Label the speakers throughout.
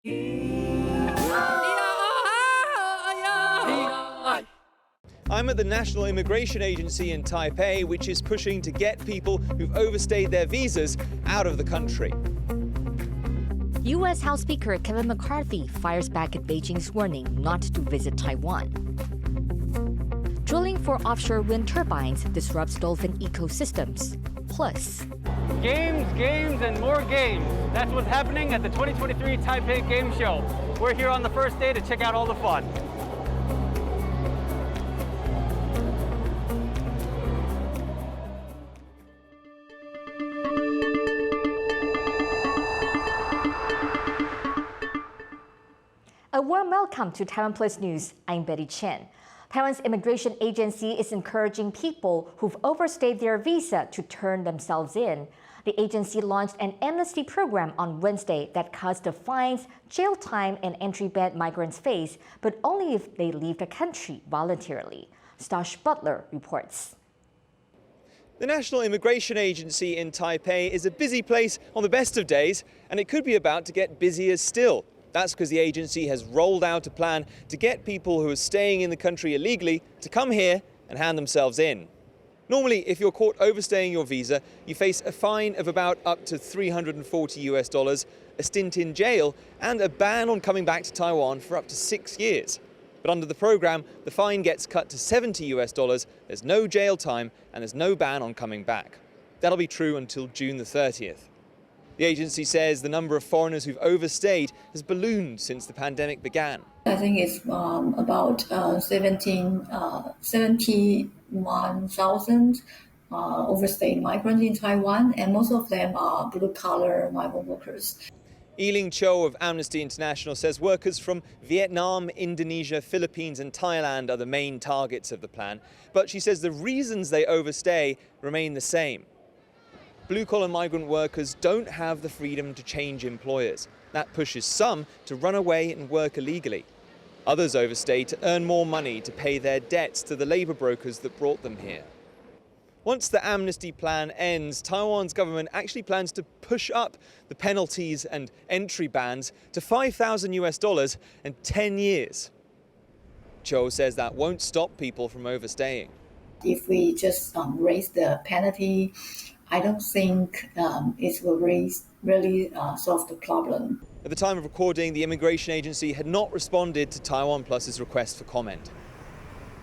Speaker 1: I'm at the National Immigration Agency in Taipei, which is pushing to get people who've overstayed their visas out of the country.
Speaker 2: U.S. House Speaker Kevin McCarthy fires back at Beijing's warning not to visit Taiwan. Drilling for offshore wind turbines disrupts dolphin ecosystems. Plus,
Speaker 3: games, and more games. That's what's happening at the 2023 Taipei Game Show. We're here on the first day to check out all the fun.
Speaker 2: a warm welcome to TaiwanPlus News. I'm Betty Chen. Taiwan's immigration agency is encouraging people who've overstayed their visa to turn themselves in. The agency launched an amnesty program on Wednesday that cuts the fines, jail time, and entry ban migrants face, but only if they leave the country voluntarily. Stash Butler reports.
Speaker 1: The National Immigration Agency in Taipei is a busy place on the best of days, and it could be about to get busier still. That's because the agency has rolled out a plan to get people who are staying in the country illegally to come here and hand themselves in. Normally, if you're caught overstaying your visa, you face a fine of about up to $340, a stint in jail, and a ban on coming back to Taiwan for up to 6 years. But under the program, the fine gets cut to $70, there's no jail time, and there's no ban on coming back. That'll be true until June the 30th. The agency says the number of foreigners who've overstayed has ballooned since the pandemic began.
Speaker 4: I think it's about 71,000 overstayed migrants in Taiwan, and most of them are blue-collar migrant workers.
Speaker 1: Yiling Cho of Amnesty International says workers from Vietnam, Indonesia, Philippines and Thailand are the main targets of the plan, but she says the reasons they overstay remain the same. Blue-collar migrant workers don't have the freedom to change employers. That pushes some to run away and work illegally. Others overstay to earn more money to pay their debts to the labour brokers that brought them here. Once the amnesty plan ends, Taiwan's government actually plans to push up the penalties and entry bans to $5,000 and 10 years. Cho says that won't stop people from overstaying.
Speaker 4: If we just raise the penalty, I don't think it will really solve the problem.
Speaker 1: At the time of recording, the Immigration Agency had not responded to TaiwanPlus's request for comment.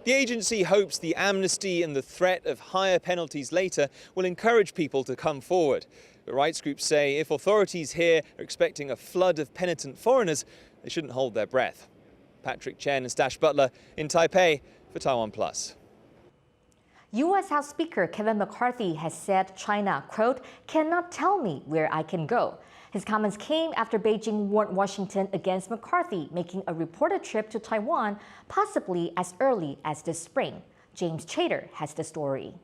Speaker 1: The agency hopes the amnesty and the threat of higher penalties later will encourage people to come forward. But rights groups say if authorities here are expecting a flood of penitent foreigners, they shouldn't hold their breath. Patrick Chen and Stash Butler in Taipei for TaiwanPlus.
Speaker 2: U.S. House Speaker Kevin McCarthy has said China, quote, cannot tell me where I can go. His comments came after Beijing warned Washington against McCarthy making a reported trip to Taiwan, possibly as early as this spring. James Chater has the story.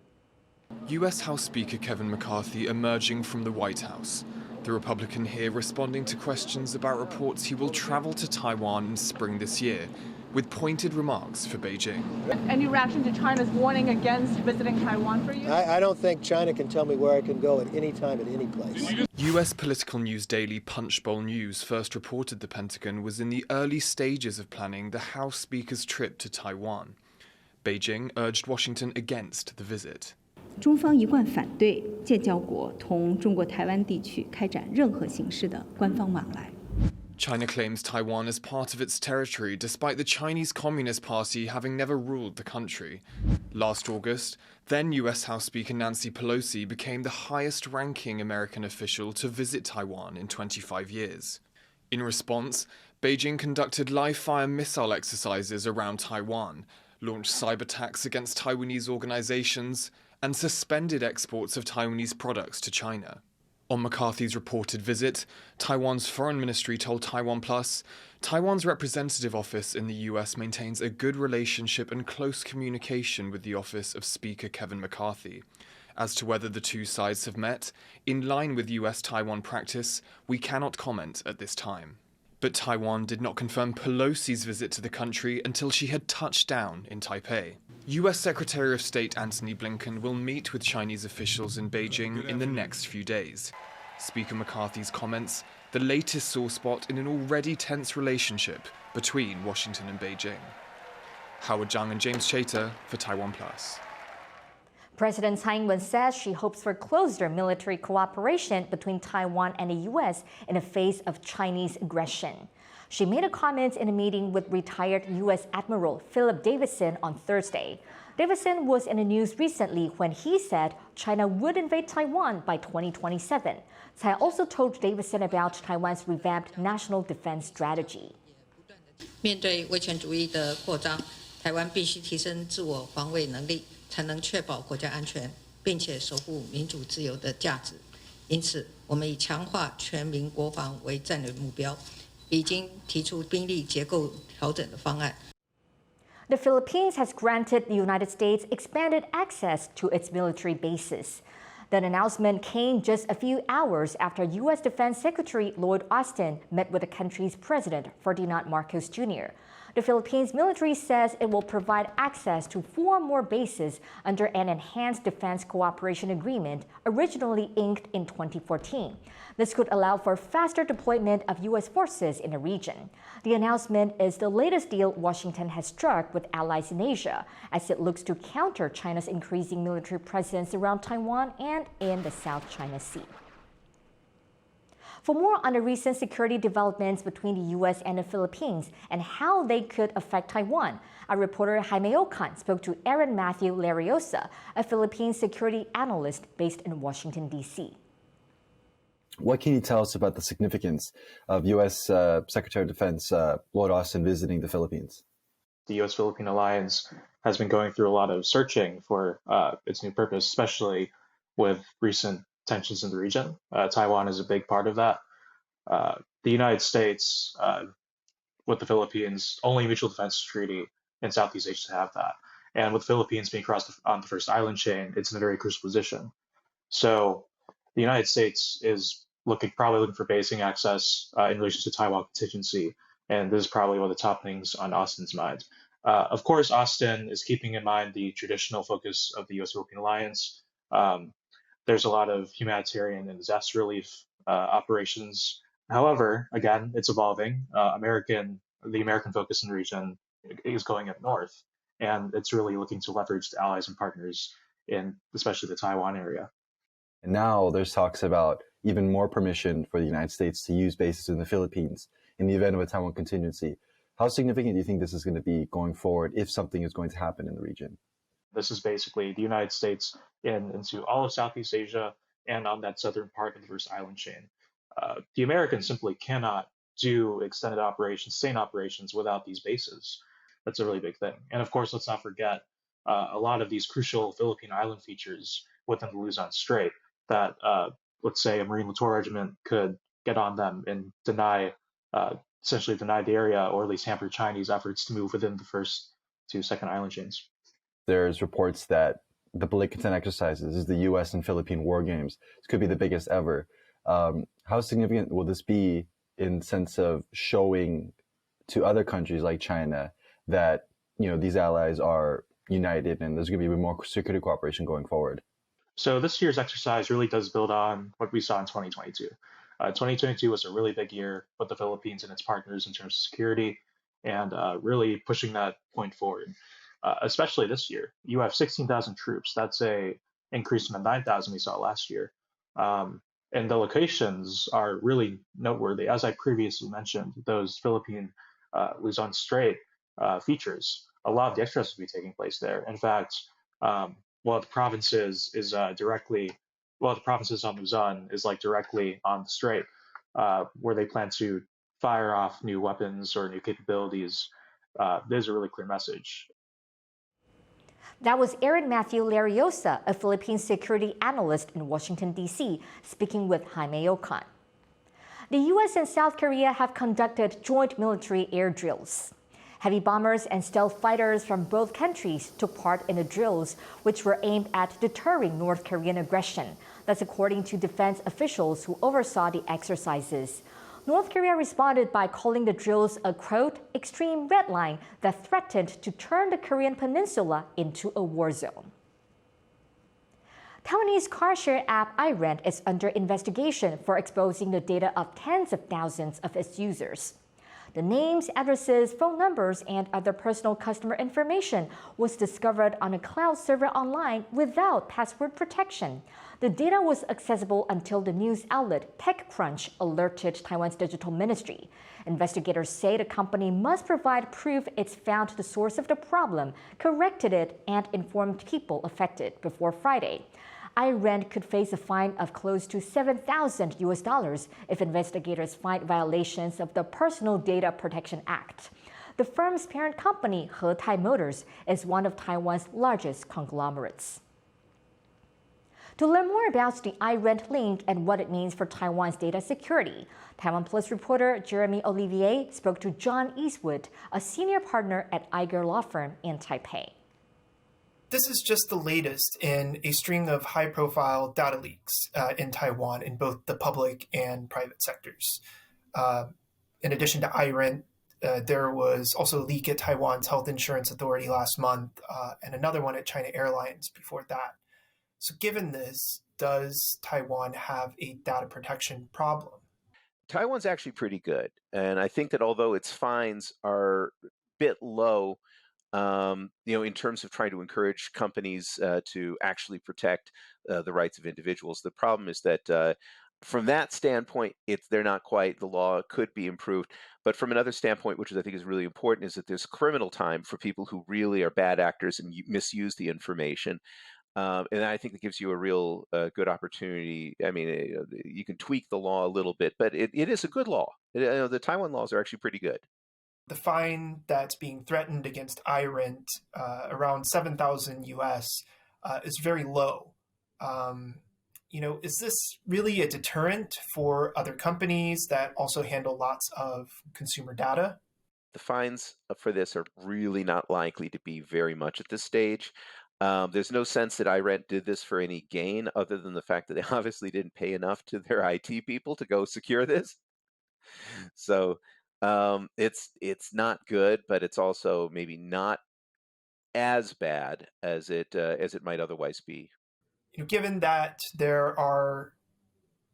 Speaker 5: U.S. House Speaker Kevin McCarthy emerging from the White House. The Republican here responding to questions about reports he will travel to Taiwan in spring this year, with pointed remarks for Beijing.
Speaker 6: Any reaction to China's warning against visiting Taiwan for you?
Speaker 7: I don't think China can tell me where I can go at any time, at any place.
Speaker 5: U.S. political news daily Punchbowl News first reported the Pentagon was in the early stages of planning the House Speaker's trip to Taiwan. Beijing urged Washington against the visit.
Speaker 8: 中方一贯反对建交国同中国台湾地区开展任何形式的官方往来。
Speaker 5: China claims Taiwan as part of its territory, despite the Chinese Communist Party having never ruled the country. Last August, then US House Speaker Nancy Pelosi became the highest-ranking American official to visit Taiwan in 25 years. In response, Beijing conducted live-fire missile exercises around Taiwan, launched cyber attacks against Taiwanese organizations, and suspended exports of Taiwanese products to China. On McCarthy's reported visit, Taiwan's foreign ministry told TaiwanPlus, Taiwan's representative office in the US maintains a good relationship and close communication with the office of Speaker Kevin McCarthy. As to whether the two sides have met, in line with U.S Taiwan practice, we cannot comment at this time. But Taiwan did not confirm Pelosi's visit to the country until she had touched down in Taipei. U.S. Secretary of State Antony Blinken will meet with Chinese officials in Beijing in the next few days. Speaker McCarthy's comments the latest sore spot in an already tense relationship between Washington and Beijing. Howard Zhang and James Chater for TaiwanPlus.
Speaker 2: President Tsai Ing-wen says she hopes for closer military cooperation between Taiwan and the U.S. in the face of Chinese aggression. She made a comment in a meeting with retired U.S. Admiral Philip Davidson on Thursday. Davidson was in the news recently when he said China would invade Taiwan by 2027. Tsai also told Davidson about Taiwan's revamped national defense strategy.
Speaker 9: 面对威权主义的扩张，台湾必须提升自我防卫能力，才能确保国家安全，并且守护民主自由的价值。因此，我们以强化全民国防为战略目标，已经提出兵力结构调整的方案。
Speaker 2: The Philippines has granted the United States expanded access to its military bases. That announcement came just a few hours after U.S. Defense Secretary Lloyd Austin met with the country's President Ferdinand Marcos Jr. The Philippines military says it will provide access to 4 more bases under an enhanced defense cooperation agreement originally inked in 2014. This could allow for faster deployment of U.S. forces in the region. The announcement is the latest deal Washington has struck with allies in Asia as it looks to counter China's increasing military presence around Taiwan and in the South China Sea. For more on the recent security developments between the U.S. and the Philippines and how they could affect Taiwan, our reporter Jaime Okan spoke to Aaron Matthew Lariosa, a Philippine security analyst based in Washington, D.C.
Speaker 10: What can you tell us about the significance of U.S. Secretary of Defense Lloyd Austin visiting the Philippines?
Speaker 11: The U.S.-Philippine alliance has been going through a lot of searching for its new purpose, especially with recent tensions in the region. Taiwan is a big part of that. The United States, with the Philippines, only mutual defense treaty in Southeast Asia to have that. And with the Philippines being crossed on the first island chain, it's in a very crucial position. So the United States is probably looking for basing access in relation to Taiwan contingency. And this is probably one of the top things on Austin's mind. Of course, Austin is keeping in mind the traditional focus of the U.S.-Philippine alliance. There's a lot of humanitarian and disaster relief operations. However, again, it's evolving. The American focus in the region is going up north, and it's really looking to leverage the allies and partners in especially the Taiwan area.
Speaker 10: And now there's talks about even more permission for the United States to use bases in the Philippines in the event of a Taiwan contingency. How significant do you think this is going to be going forward if something is going to happen in the region?
Speaker 11: This is basically the United States into all of Southeast Asia and on that southern part of the first island chain. The Americans simply cannot do extended operations, sustained operations without these bases. That's a really big thing. And of course, let's not forget a lot of these crucial Philippine island features within the Luzon Strait that, let's say, a Marine Littoral Regiment could get on them and essentially deny the area or at least hamper Chinese efforts to move within the first 2 second island chains.
Speaker 10: There's reports that the Balik-Katan exercises is the U.S. and Philippine war games. This could be the biggest ever. How significant will this be in sense of showing to other countries like China that these allies are united and there's going to be more security cooperation going forward?
Speaker 11: So this year's exercise really does build on what we saw in 2022. 2022 was a really big year with the Philippines and its partners in terms of security and really pushing that point forward. Especially this year, you have 16,000 troops. That's a increase from the 9,000 we saw last year. And the locations are really noteworthy. As I previously mentioned, those Philippine Luzon Strait features, a lot of the exercises will be taking place there. In fact, one of the provinces on Luzon is like directly on the strait, where they plan to fire off new weapons or new capabilities. There's a really clear message.
Speaker 2: That was Aaron Matthew Lariosa, a Philippine security analyst in Washington, D.C., speaking with Jaime Okan. The U.S. and South Korea have conducted joint military air drills. Heavy bombers and stealth fighters from both countries took part in the drills, which were aimed at deterring North Korean aggression. That's according to defense officials who oversaw the exercises. North Korea responded by calling the drills a, quote, extreme red line that threatened to turn the Korean peninsula into a war zone. Taiwanese car-share app iRent is under investigation for exposing the data of tens of thousands of its users. The names, addresses, phone numbers, and other personal customer information was discovered on a cloud server online without password protection. The data was accessible until the news outlet TechCrunch alerted Taiwan's digital ministry. Investigators say the company must provide proof it's found the source of the problem, corrected it, and informed people affected before Friday. iRent could face a fine of close to $7,000 if investigators find violations of the Personal Data Protection Act. The firm's parent company, He Motors, is one of Taiwan's largest conglomerates. To learn more about the iRent link and what it means for Taiwan's data security, TaiwanPlus reporter Jeremy Olivier spoke to John Eastwood, a senior partner at Iger law firm in Taipei.
Speaker 12: This is just the latest in a string of high-profile data leaks in Taiwan in both the public and private sectors. In addition to iRent, there was also a leak at Taiwan's Health Insurance Authority last month, and another one at China Airlines before that. So given this, does Taiwan have a data protection problem?
Speaker 13: Taiwan's actually pretty good. And I think that although its fines are a bit low, in terms of trying to encourage companies to actually protect the rights of individuals, the problem is that from that standpoint, they're not quite, the law could be improved. But from another standpoint, which I think is really important, is that there's criminal time for people who really are bad actors and misuse the information. And I think it gives you a real good opportunity. I mean, you can tweak the law a little bit, but it is a good law. The Taiwan laws are actually pretty good.
Speaker 12: The fine that's being threatened against iRent, around $7,000 US, is very low. Is this really a deterrent for other companies that also handle lots of consumer data?
Speaker 13: The fines for this are really not likely to be very much at this stage. There's no sense that iRent did this for any gain other than the fact that they obviously didn't pay enough to their IT people to go secure this. So it's not good, but it's also maybe not as bad as it might otherwise be.
Speaker 12: Given that there are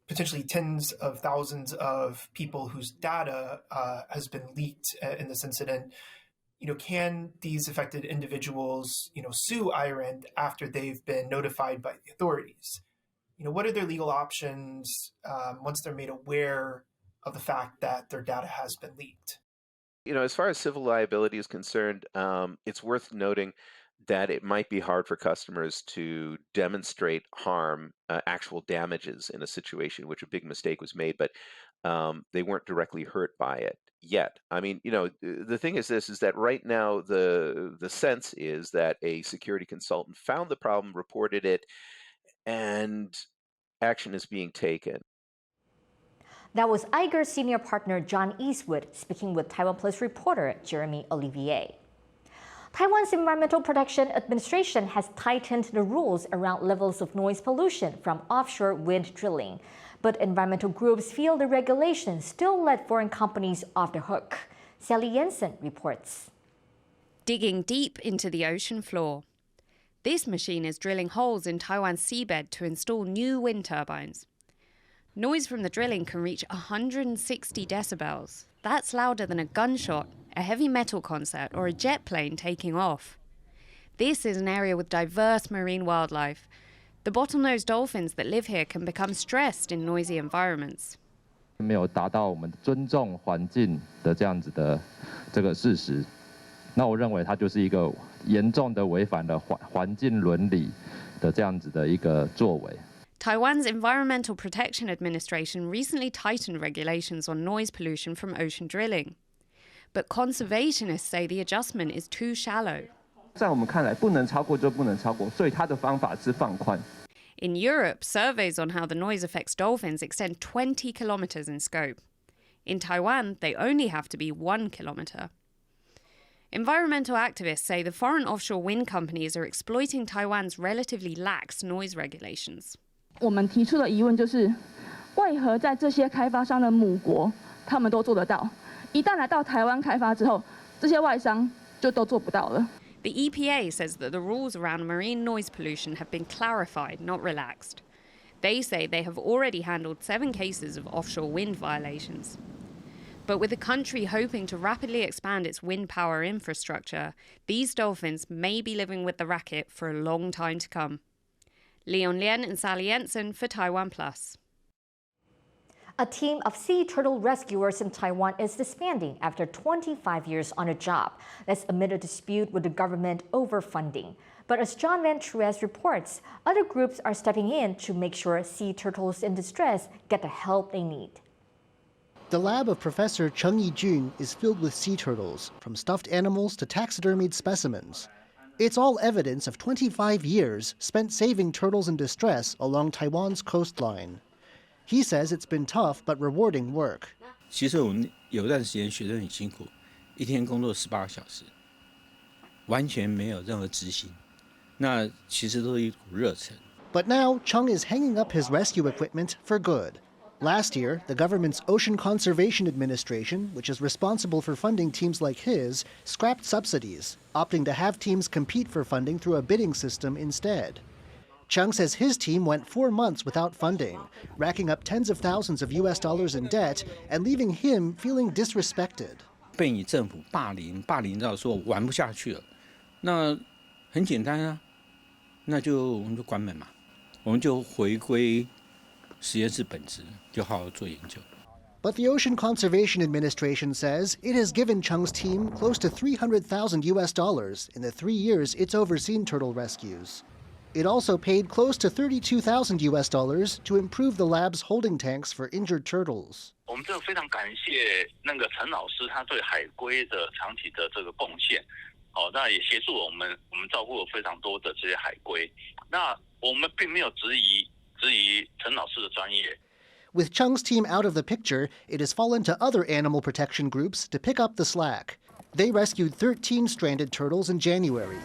Speaker 12: potentially tens of thousands of people whose data has been leaked in this incident, can these affected individuals, sue iRent after they've been notified by the authorities? What are their legal options once they're made aware of the fact that their data has been leaked?
Speaker 13: As far as civil liability is concerned, it's worth noting that it might be hard for customers to demonstrate harm, actual damages in a situation in which a big mistake was made, but they weren't directly hurt by it yet. I mean, the thing is that right now the sense is that a security consultant found the problem, reported it, and action is being taken.
Speaker 2: That was Iger senior partner John Eastwood speaking with TaiwanPlus reporter Jeremy Olivier. Taiwan's Environmental Protection Administration has tightened the rules around levels of noise pollution from offshore wind drilling. But environmental groups feel the regulations still let foreign companies off the hook. Sally Jensen reports.
Speaker 14: Digging deep into the ocean floor. This machine is drilling holes in Taiwan's seabed to install new wind turbines. Noise from the drilling can reach 160 decibels. That's louder than a gunshot, a heavy metal concert, or a jet plane taking off. This is an area with diverse marine wildlife. The bottlenose dolphins that live here can become stressed in noisy environments.
Speaker 15: 没有达到我们尊重环境的这样子的这个事实，那我认为它就是一个严重的违反了环境伦理的这样子的一个作为。
Speaker 14: Taiwan's Environmental Protection Administration recently tightened regulations on noise pollution from ocean drilling. But conservationists say the adjustment is too shallow.
Speaker 15: 在我们看来，不能超过就不能超过，所以它的方法是放宽。
Speaker 14: In Europe, surveys on how the noise affects dolphins extend 20 kilometers in scope. In Taiwan, they only have to be 1 kilometer. Environmental activists say the foreign offshore wind companies are exploiting Taiwan's relatively lax noise regulations.
Speaker 6: 我们提出的疑问就是，为何在这些开发商的母国，他们都做得到，一旦来到台湾开发之后，这些外商就都做不到了。
Speaker 14: The The EPA says that the rules around marine noise pollution have been clarified, not relaxed. They say they have already handled 7 cases of offshore wind violations. But with the country hoping to rapidly expand its wind power infrastructure, these dolphins may be living with the racket for a long time to come. Leon Lien and Sally Jensen for TaiwanPlus.
Speaker 2: A team of sea turtle rescuers in Taiwan is disbanding after 25 years on a job. That's amid a dispute with the government over funding. But as John Van Trieste reports, other groups are stepping in to make sure sea turtles in distress get the help they need.
Speaker 16: The lab of Professor Cheng Yijun is filled with sea turtles, from stuffed animals to taxidermied specimens. It's all evidence of 25 years spent saving turtles in distress along Taiwan's coastline. He says it's been tough but rewarding work.
Speaker 17: 其实我们有一段时间学得很辛苦，一天工作18个小时，完全没有任何执行。那其实都是一股热忱。
Speaker 16: But now, Cheng is hanging up his rescue equipment for good. Last year, the government's Ocean Conservation Administration, which is responsible for funding teams like his, scrapped subsidies, opting to have teams compete for funding through a bidding system instead. Cheng says his team went 4 months without funding, racking up tens of thousands of U.S. dollars in debt and leaving him feeling disrespected.
Speaker 17: 被你政府霸凌到说玩不下去了，那很简单啊，那就我们就关门嘛，我们就回归实验室本质，就好好做研究。
Speaker 16: But the Ocean Conservation Administration says it has given Cheng's team close to $300,000 U.S. in the 3 years it's overseen turtle rescues. It also paid close to $32,000 U.S. to improve the lab's holding tanks for injured turtles.
Speaker 18: 我们真的非常感谢那个陈老师他对海龟的长期的这个贡献，那也协助我们照顾了非常多的这些海龟。那我们并没有质疑陈老师的专业。
Speaker 16: With Cheng's team out of the picture, it has fallen to other animal protection groups to pick up the slack. They rescued 13 stranded turtles in January.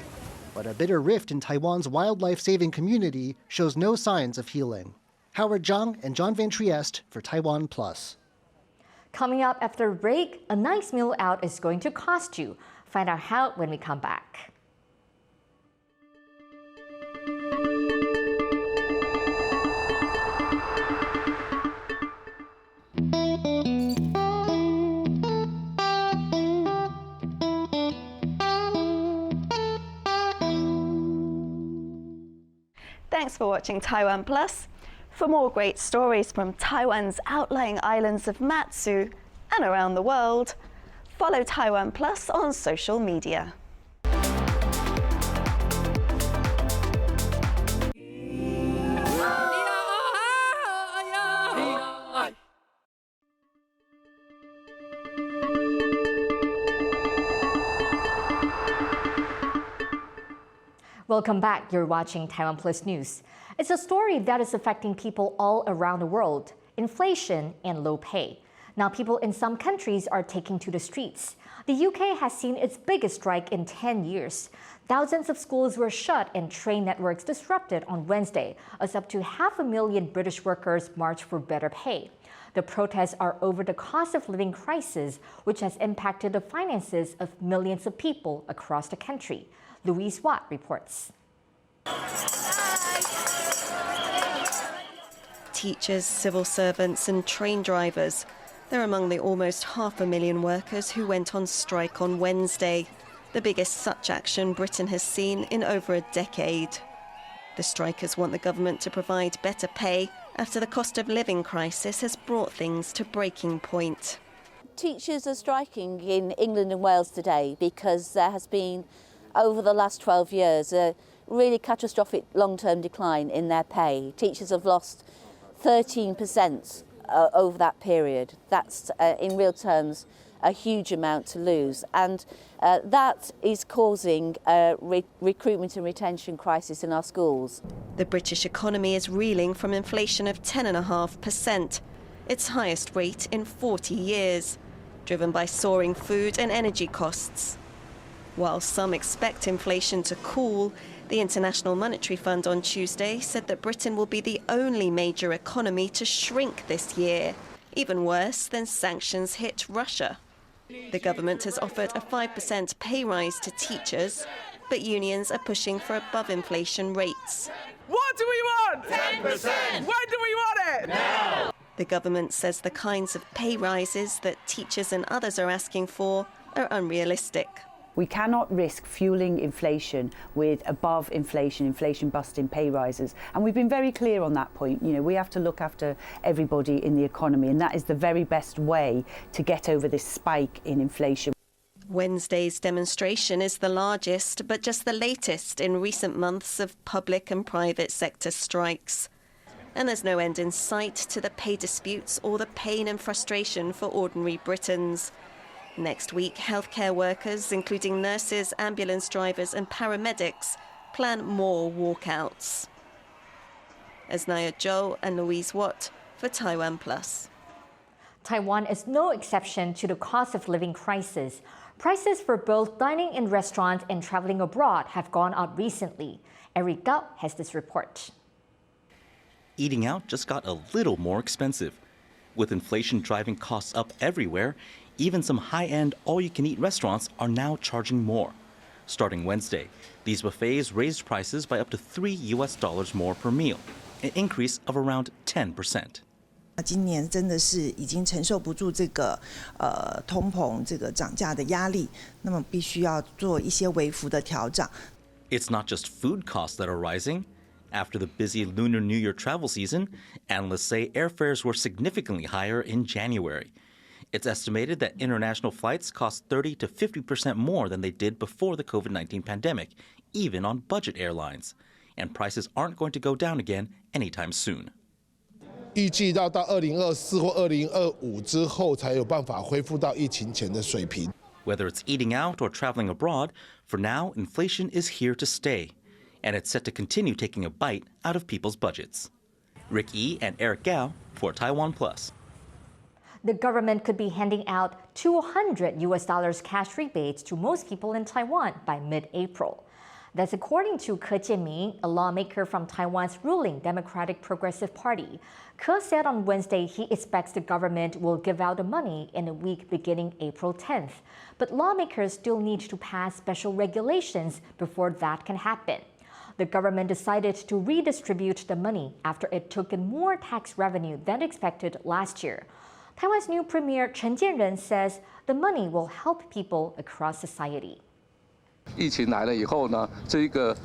Speaker 16: But a bitter rift in Taiwan's wildlife-saving community shows no signs of healing. Howard Zhang and John Van Trieste for TaiwanPlus.
Speaker 2: Coming up after a break, a nice meal out is going to cost you. Find out how when we come back.
Speaker 19: Thanks for watching TaiwanPlus. For more great stories from Taiwan's outlying islands of Matsu and around the world, follow TaiwanPlus on social media.
Speaker 2: Welcome back. You're watching TaiwanPlus News. It's a story that is affecting people all around the world: inflation and low pay. Now, people in some countries are taking to the streets. The UK has seen its biggest strike in 10 years. Thousands of schools were shut and train networks disrupted on Wednesday, as up to 500,000 British workers marched for better pay. The protests are over the cost of living crisis, which has impacted the finances of millions of people across the country. Louise Watt reports.
Speaker 19: Teachers, civil servants and train drivers. They're among the almost 500,000 workers who went on strike on Wednesday, the biggest such action Britain has seen in over a decade. The strikers want the government to provide better pay after the cost of living crisis has brought things to breaking point.
Speaker 20: Teachers are striking in England and Wales today because there has been, over the last 12 years, a really catastrophic long-term decline in their pay. Teachers have lost 13% over that period. That's, in real terms, a huge amount to lose. And that is causing a recruitment and retention crisis in our schools.
Speaker 19: The British economy is reeling from inflation of 10.5%, its highest rate in 40 years, driven by soaring food and energy costs. While some expect inflation to cool, the International Monetary Fund on Tuesday said that Britain will be the only major economy to shrink this year, even worse than sanctions hit Russia. The government has offered a 5% pay rise to teachers, but unions are pushing for above-inflation rates.
Speaker 21: What do we want? 10%! When do we want it? Now!
Speaker 19: The government says the kinds of pay rises that teachers and others are asking for are unrealistic.
Speaker 22: We cannot risk fueling inflation with above inflation, inflation-busting pay rises. And we've been very clear on that point. You know, we have to look after everybody in the economy, and that is the very best way to get over this spike in inflation.
Speaker 19: Wednesday's demonstration is the largest, but just the latest in recent months of public and private sector strikes. And there's no end in sight to the pay disputes or the pain and frustration for ordinary Britons. Next week, healthcare workers, including nurses, ambulance drivers and paramedics, plan more walkouts. Esnaya Zhou and Louise Watt for TaiwanPlus.
Speaker 2: Taiwan is no exception to the cost of living crisis. Prices for both dining in restaurants and traveling abroad have gone up recently. Eric Gao has this report.
Speaker 23: Eating out just got a little more expensive. With inflation driving costs up everywhere, even some high-end all-you-can-eat restaurants are now charging more. Starting Wednesday, these buffets raised prices by up to $3 more per meal, an increase of around 10%.
Speaker 24: 今年真的是已经承受不住这个通膨这个涨价的压力，那么必须要做一些微幅的调整。
Speaker 23: It's not just food costs that are rising. After the busy Lunar New Year travel season, analysts say airfares were significantly higher in January. It's estimated that international flights cost 30 to 50% more than they did before the COVID-19 pandemic, even on budget airlines. And prices aren't going to go down again anytime soon.
Speaker 25: 预计到2024或2025之后才有办法恢复到疫情前的水平。
Speaker 23: Whether it's eating out or traveling abroad, for now, inflation is here to stay. And it's set to continue taking a bite out of people's budgets. Rick Yi and Eric Gao for TaiwanPlus.
Speaker 2: The government could be handing out $200 cash rebates to most people in Taiwan by mid-April. That's according to Ke Jianming, a lawmaker from Taiwan's ruling Democratic Progressive Party. Ke said on Wednesday he expects the government will give out the money in a week beginning April 10th. But lawmakers still need to pass special regulations before that can happen. The government decided to redistribute the money after it took in more tax revenue than expected last year. Taiwan's new Premier Chen says the money will help people across society.
Speaker 26: 疫情来了以后呢，这个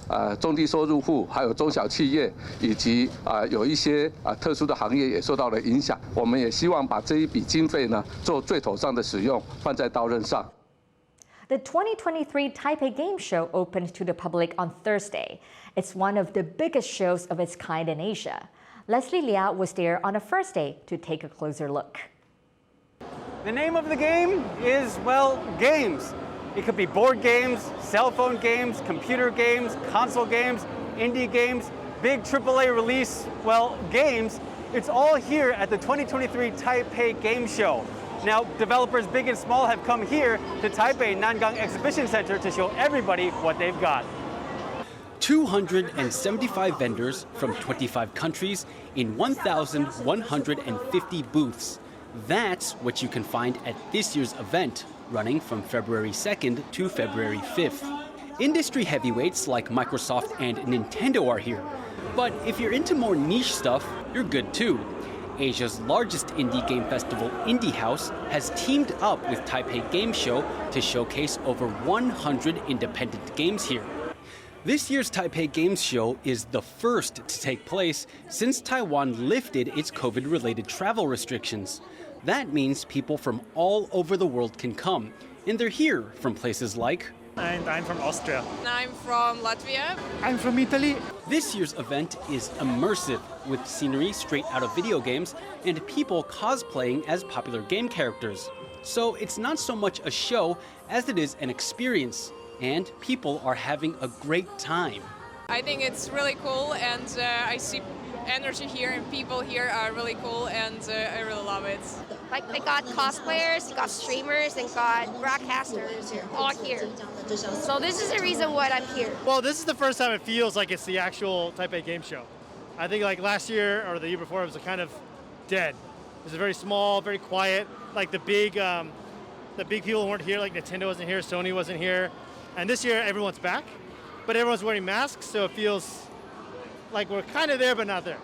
Speaker 26: 中低收入户还有中小企业以及有一些特殊的行业也受到了影响。我们也希望把这一笔经费呢做最妥善的使用，放在刀刃上。
Speaker 2: The 2023 Taipei Game Show opened to the public on Thursday. It's one of the biggest shows of its kind in Asia. Leslie Liao was there on a first day to take a closer look.
Speaker 3: The name of the game is, well, games. It could be board games, cell phone games, computer games, console games, indie games, big AAA release, well, games. It's all here at the 2023 Taipei Game Show. Now, developers big and small have come here to Taipei Nangang Exhibition Center to show everybody what they've got. 275 vendors from 25 countries in 1,150 booths. That's what you can find at this year's event, running from February 2nd to February 5th. Industry heavyweights like Microsoft and Nintendo are here. But if you're into more niche stuff, you're good too. Asia's largest indie game festival, Indie House, has teamed up with Taipei Game Show to showcase over 100 independent games here. This year's Taipei Games Show is the first to take place since Taiwan lifted its COVID-related travel restrictions. That means people from all over the world can come, and they're here from places like...
Speaker 27: And I'm from Austria.
Speaker 28: I'm from Latvia.
Speaker 27: I'm from Italy.
Speaker 3: This year's event is immersive, with scenery straight out of video games and people cosplaying as popular game characters. So it's not so much a show as it is an experience, and people are having a great time.
Speaker 28: I think it's really cool, and I see energy here, and people here are really cool, and I really love it.
Speaker 29: Like, they got cosplayers, they got streamers, and got broadcasters all here. So this is the reason why I'm here.
Speaker 27: Well, this is the first time it feels like it's the actual Taipei Game Show. I think like last year or the year before, it was kind of dead. It was very small, very quiet. Like the big people weren't here, like Nintendo wasn't here, Sony wasn't here. And this year, everyone's back. but everyone's wearing masks, so it feels like we're kind of there but not there.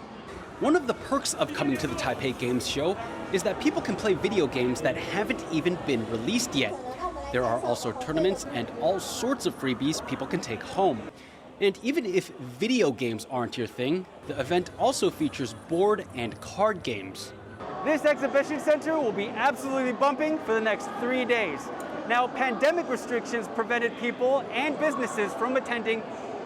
Speaker 3: One of the perks of coming to the Taipei Games Show is that people can play video games that haven't even been released yet. There are also tournaments and all sorts of freebies people can take home. And even if video games aren't your thing, the event also features board and card games.
Speaker 1: This exhibition center will be absolutely bumping for the next 3 days. Now, pandemic restrictions prevented people and businesses from attending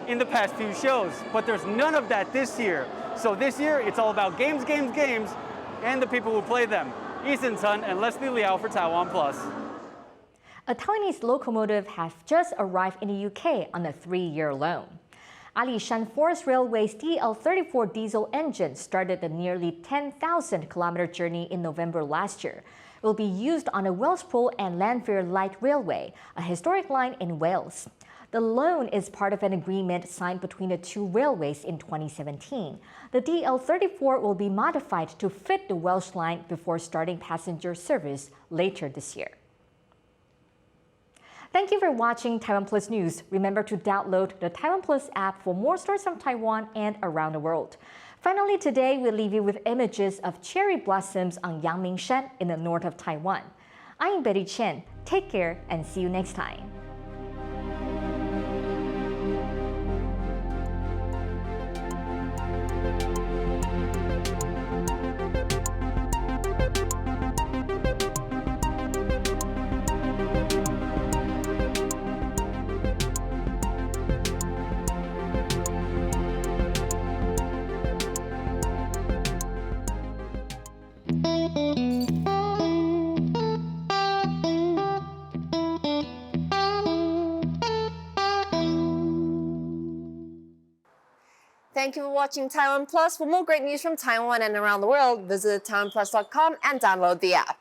Speaker 1: in the past few shows, but there's none of that this year. So this year, it's all about games, games, games, and the people who play them. Ethan Sun and Leslie Liao for TaiwanPlus.
Speaker 2: A Taiwanese locomotive has just arrived in the UK on a 3-year loan. Alishan Forest Railway's DL34 diesel engine started the nearly 10,000-kilometer journey in November last year. It will be used on a Welshpool and Llanfair Light Railway, a historic line in Wales. The loan is part of an agreement signed between the two railways in 2017. The DL34 will be modified to fit the Welsh line before starting passenger service later this year. Thank you for watching TaiwanPlus News. Remember to download the TaiwanPlus app for more stories from Taiwan and around the world. Finally, today we leave you with images of cherry blossoms on Yangmingshan in the north of Taiwan. I'm Betty Chen. Take care and see you next time.
Speaker 4: Thank you for watching Taiwan Plus. For more great news from Taiwan and around the world, visit TaiwanPlus.com and download the app.